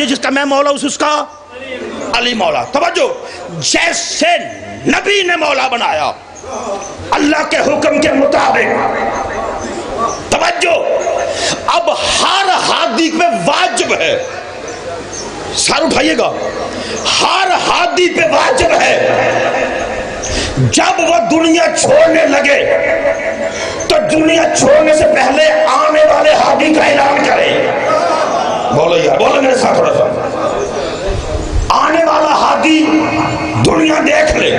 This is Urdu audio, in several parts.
جس کا میں مولا اس کا علی مولا. توجہ, جیسے نبی نے مولا بنایا اللہ کے حکم کے مطابق, توجہ, اب ہر ہادی پہ واجب ہے, سر اٹھائیے گا, ہر ہادی پہ واجب ہے جب وہ دنیا چھوڑنے لگے تو دنیا چھوڑنے سے پہلے آنے والے ہادی کا اعلان کرے. بولو یار, بولو میرے ساتھ تھوڑا سا. آنے والا ہادی دنیا دیکھ لے.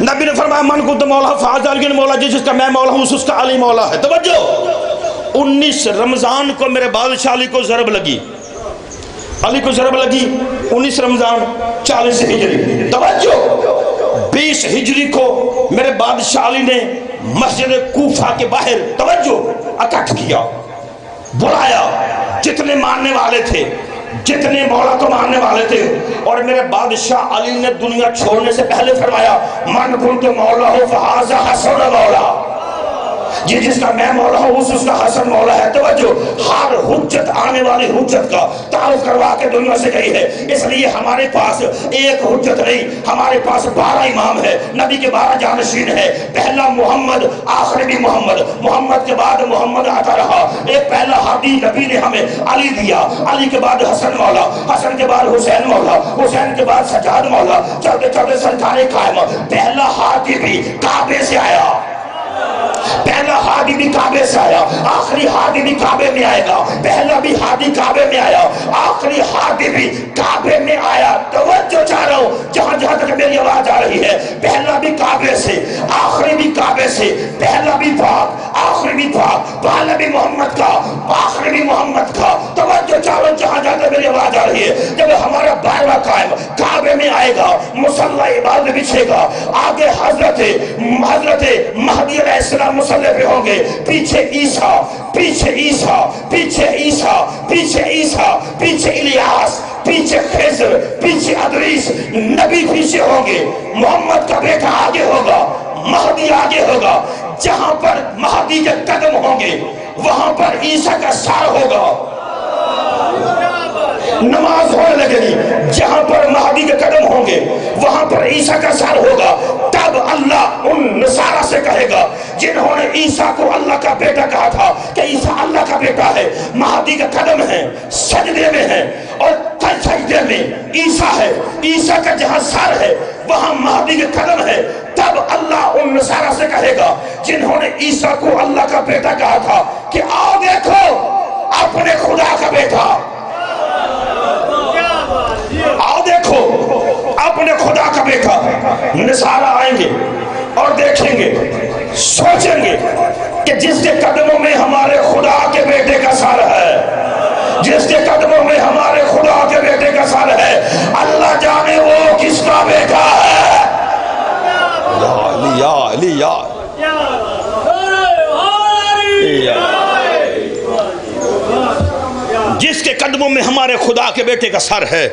نبی نے فرمایا من کنت مولا فہذا علی مولا, جس کا میں مولا ہوں اس کا علی مولا ہے. توجہ, 19 رمضان کو میرے بادشاہ علی کو ضرب لگی, علی کو ضرب لگی 19 رمضان 40 ہجری. توجہ, 20 ہجری کو میرے بادشاہ علی نے مسجد کوفہ کے باہر توجہ اکٹھ کیا, بلایا جتنے ماننے والے تھے, جتنے مولا کو ماننے والے تھے, اور میرے بادشاہ علی نے دنیا چھوڑنے سے پہلے فرمایا من کنت مولا ہو فہذا حسن مولا, جس کا میں مولا ہوں اس کا حسن مولا ہے. توجہ, ہر حجت آنے والی حجت کا تعارف کروا کے دنیا سے گئی ہے. اس لیے ہمارے پاس ایک حجت نہیں, ہمارے پاس 12 امام ہے, نبی کے 12 جانشین ہے. پہلا محمد, آخر بھی محمد, محمد کے بعد محمد آتا رہا. ایک پہلا ہادی نبی نے ہمیں علی دیا, علی کے بعد حسن مولا, حسن کے بعد حسین مولا, حسین کے بعد سجاد مولا, چلتے چلتے سرکار قائم. پہلا ہادی بھی کعبے سے آیا, پہلا ہادی بھی کعبے سے آیا, آخری ہادی بھی کعبے میں آئے گا. پہلا بھی ہادی کعبے میں آیا, آخری ہادی بھی کعبے میں آیا. توجہ چاہ رہا ہوں جہاں جہاں تک میری آواز آ رہی ہے, پہلا بھی کعبے سے, آخری بھی کعبے سے, پہلا بھی پاک, آخری بھی پاک, پہلا بھی محمد کا, آخری بھی محمد کا. توجہ چاہ رہا ہوں جہاں جہاں تک میری آواز آ رہی ہے. جب ہمارا 12واں قائم کعبے میں آئے گا, مصلی عبادت بچھے گا, آگے حضرت مہدی علیہ السلام مصلی پہ ہوں گے, پیچھے عیسیٰ, پیچھے عیسیٰ, پیچھے عیسیٰ, پیچھے عیسیٰ, پیچھے الیاس, پیچھے خضر, پیچھے ادریس, نبی پیچھے ہوں گے, محمد کا بیٹا آگے ہوگا, مہدی آگے ہوگا. جہاں پر مہدی کے قدم ہوں گے وہاں پر عیسیٰ کا سار ہوگا, نماز ہونے لگے گی. جہاں پر مہدی کے قدم ہوں گے وہاں پر عیسیٰ کا سار ہوگا. تب اللہ ان نصارہ سے کہے گا جنہوں نے عیسیٰ کو اللہ کا بیٹا کہا تھا کہ عیسیٰ اللہ کا بیٹا ہے, مہدی کے قدم ہیں, سجدے میں ہیں, اور سجدے میں عیسیٰ ہے, عیسیٰ کا جہاں سر ہے وہاں مہدی کے قدم ہے. تب اللہ ان نصارہ سے کہے گا جنہوں نے عیسیٰ کو اللہ کا بیٹا کہا تھا کہ آؤ دیکھو اپنے خدا کا بیٹا, آؤ دیکھو اپنے خدا کا بیٹا. نصارہ آئیں گے اور دیکھیں گے, سوچیں گے کہ جس کے قدموں میں ہمارے خدا کے بیٹے کا سر ہے, جس کے قدموں میں ہمارے خدا کے بیٹے کا سر ہے, اللہ جانے وہ کس کا بیٹا ہے. یا علی, یا علی, یا جس کے قدموں میں ہمارے خدا کے بیٹے کا سر ہے,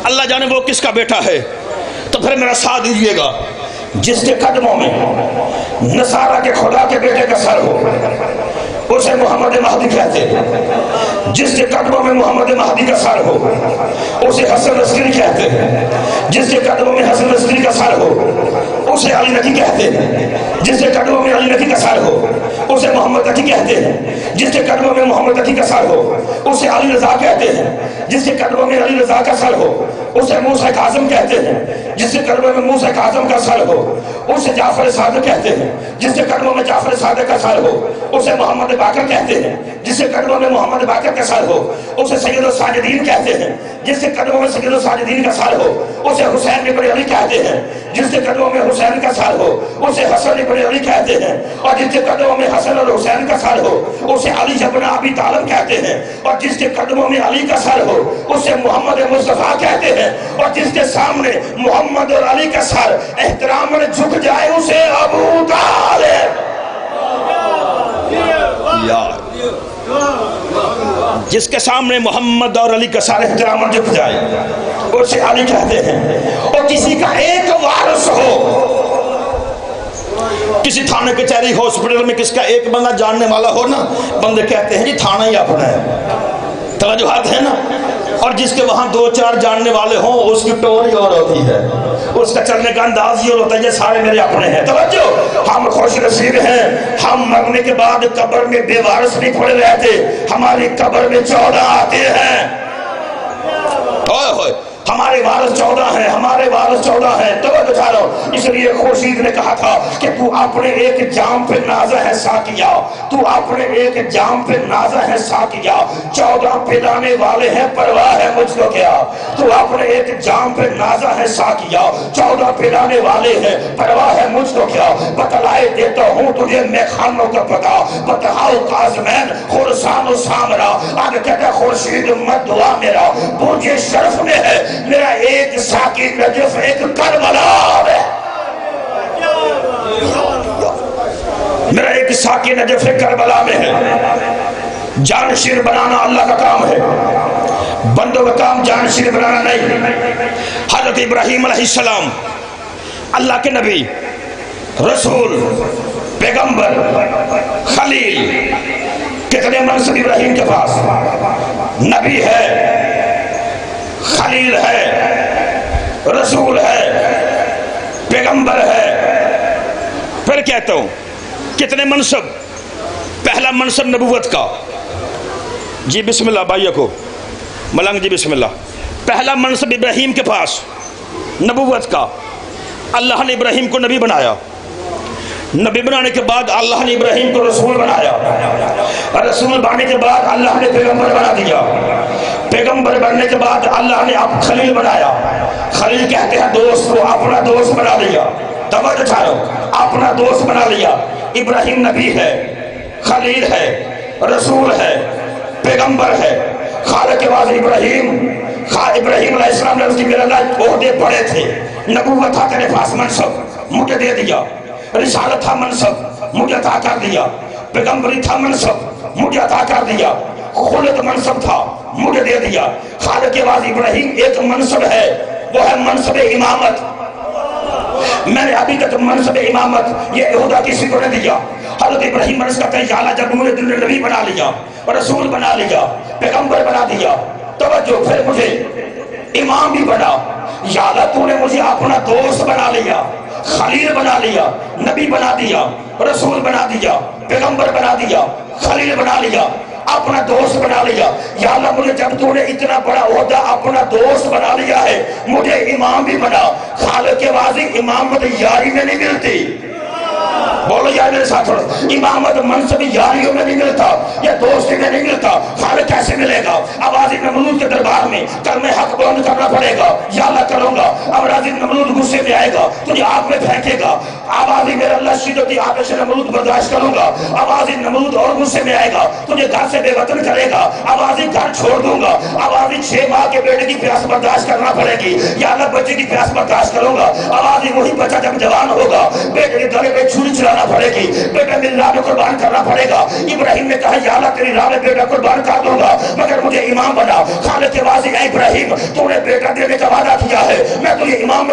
اللہ جانے وہ کس کا بیٹا ہے. تو پھر میرا ساتھ دیجیے گا, جس کے قدموں میں نصارہ کے خدا کے بیٹے کا سر ہو اسے محمد مہدی کہتے ہیں, جس کے قدموں میں محمد مہدی کا سر ہو اسے حسن عسکری کہتے ہیں, جس کے قدموں میں حسن عسکری کا سر ہو اسے علی نقی کہتے ہیں, جس کے قدموں میں علی نقی کا سر ہو اسے محمد نقی کہتے ہیں, جس کے قدموں میں محمد نقی کا سر ہو اسے علی رضا کہتے ہیں, جس کے قدموں میں علی رضا کا سر ہو اسے موسیٰ کاظم کہتے ہیں, جس کے قدموں میں موسیٰ کاظم کا سر ہو اسے جعفر صادق کہتے ہیں, جس کے قدموں میں جعفر صادق کا سر ہو اسے محمد باقر کہتے ہیں, جس کے قدموں میں محمد باقر کا سر ہو اسے سید الساجدین کہتے ہیں, جس کے قدموں میں سید الساجدین کا سر ہو اسے حسین ابن علی کہتے ہیں, جس کے قدموں میں حسین کا سر ہو اسے حسن ابن علی کہتے ہیں, اور جس کے قدموں میں حسن اور حسین کا سر ہو اسے علی ابن ابی طالب کہتے ہیں, اور جس کے قدموں میں علی کا سر ہو اسے محمد مصطفیٰ کہتے ہیں, اور جس کے سامنے محمد اور علی کا سر احترام میں جھک جائے اسے ابو طالب. جس کے سامنے محمد اور علی کا سر احترام میں جھک جائے اسے علی کہتے ہیں. اور کسی کا ایک وارث ہو, کسی تھانے کچہری ہاسپٹل میں کس کا ایک بندہ جاننے والا ہو نا, بندے کہتے ہیں جی تھانہ ہی اپنا ہے, توجہ ہے نا, اور جس کے وہاں دو چار جاننے والے ہوں اس کی ٹون ہی اور ہوتی ہے، اس کا چلنے کا انداز ہی اور ہوتا ہے، یہ سارے میرے اپنے ہیں۔ توجہ، ہم خوش نصیب ہیں، ہم مرنے کے بعد قبر میں بے وارث نہیں پڑے رہتے، ہماری قبر میں 14 آتے ہیں۔ اوئے ہوئے، ہمارے وارث 14 ہیں، ہمارے وارث 14 ہیں۔ توجہ چارو، اس لیے خورشید نے کہا تھا کہ تو اپنے ایک جام پہ نازا ہے ساقیا، تو اپنے ایک جام پہ نازا ہے ساقیا، 14 پلانے والے ہیں پرواہ ہے مجھ کو کیا، تو اپنے ایک جام پہ نازا ہے ساقیا، 14 پلانے والے ہیں پرواہ ہے مجھ کو کیا، بتلائے دیتا ہوں تجھے میخانوں کا پتا، بتہاؤ قازمین خورسان و سامرا، آگے کہتا ہے خورشید مت دعا میرا برج شرف میں ہے، میرا ایک ساقی نجف ایک کربلا ہے، میرا ایک ساقی نجف ایک کربلا میں ہے۔ جانشین بنانا اللہ کا کام ہے، بندوں کا کام جانشین بنانا نہیں۔ حضرت ابراہیم علیہ السلام اللہ کے نبی، رسول، پیغمبر، خلیل، کتنے منصب ابراہیم کے پاس، نبی ہے، خلیل ہے، رسول ہے، پیغمبر ہے، پھر کہتا ہوں کتنے منصب۔ پہلا منصب نبوت کا، جی بسم اللہ بھائیوں کو، ملنگ جی بسم اللہ۔ پہلا منصب ابراہیم کے پاس نبوت کا، اللہ نے ابراہیم کو نبی بنایا، نبی بنانے کے بعد اللہ نے ابراہیم کو رسول بنایا، رسول بنانے کے بعد اللہ نے پیغمبر بنا دیا، پیغمبر بننے کے بعد اللہ نے اب خلیل بنایا، خلیل کہتے ہیں دوست کو، اپنا دوست بنا لیا۔ توجہ چارو، اپنا دوست بنا لیا۔ ابراہیم نبی ہے، خلیل ہے، رسول ہے، پیغمبر ہے، خالق کے بعد ابراہیم علیہ السلام نے اس کی میرے اللہ عہدے پڑے تھے، نبوت تھا تیرے پاس منصب مجھے دے دیا، رسالت تھا منصب مجھے عطا کر دیا، پیغمبری تھا منصب مجھے عطا کر دیا، خلد منصب تھا مجھے دے دیا۔ خالق کے بعد ابراہیم ایک منصب ہے، وہ ہے منصب امامت۔ میں نے ابھی تک منصب امامت یہ عہدہ کسی کو نہیں دیا۔ حضرت ابراہیم علیہ السلام یا اللہ جب انہوں نے دل نبی بنا لیا، رسول بنا لیا، پیغمبر بنا دیا، توجہ پھر مجھے امام بھی بنا، یا اللہ تو نے مجھے اپنا دوست بنا لیا، خلیل بنا لیا، نبی بنا دیا، رسول بنا دیا، پیغمبر بنا دیا، خلیل بنا لیا، اپنا دوست بنا لیا۔ یا اللہ مجھے جب تو نے اتنا بڑا عہدہ اپنا دوست بنا لیا ہے، مجھے امام بھی بنا۔ خالق کے واضح امامت یاری میں نہیں ملتی، بولو یار میرے ساتھ تھوڑا، امامت منصب یاریوں میں نہیں ملتا، یا دوستی میں نہیں ملتا، خالق کیسے ملے گا؟ اب عزیز نمرود کے دربار میں کلمہ حق بلند کرنا پڑے گا، یا اللہ کروں گا، اب عزیز نمرود غصے میں آئے گا، تجھے آگ میں پھینکے گا، اب عزیز میرا اللہ شدتی آتش نمرود برداشت کروں گا، اب عزیز نمرود اور غصے میں آئے گا، تجھے گھر سے بے وطن کرے گا، اب عزیز گھر چھوڑ دوں گا، اب عزیز 6 ماہ کے بیٹے کی پیاس برداشت کرنا پڑے گی، یا اللہ بچے کی پیاس برداشت کروں گا، اب عزیز وہی بچہ جب جوان ہوگا، بیٹے کے گلے میں چھری چلانا پڑے گی، بیٹا میری راہ میں قربان کرنا پڑے گا۔ ابراہیم نے کہا یا اللہ تیری راہ میں بیٹا قربان کر دوں گا مگر مجھے امام بنا۔ خالق کے واضح اے ابراہیم تو نے بیٹا دینے کا وعدہ کیا ہے، میں تجھے امام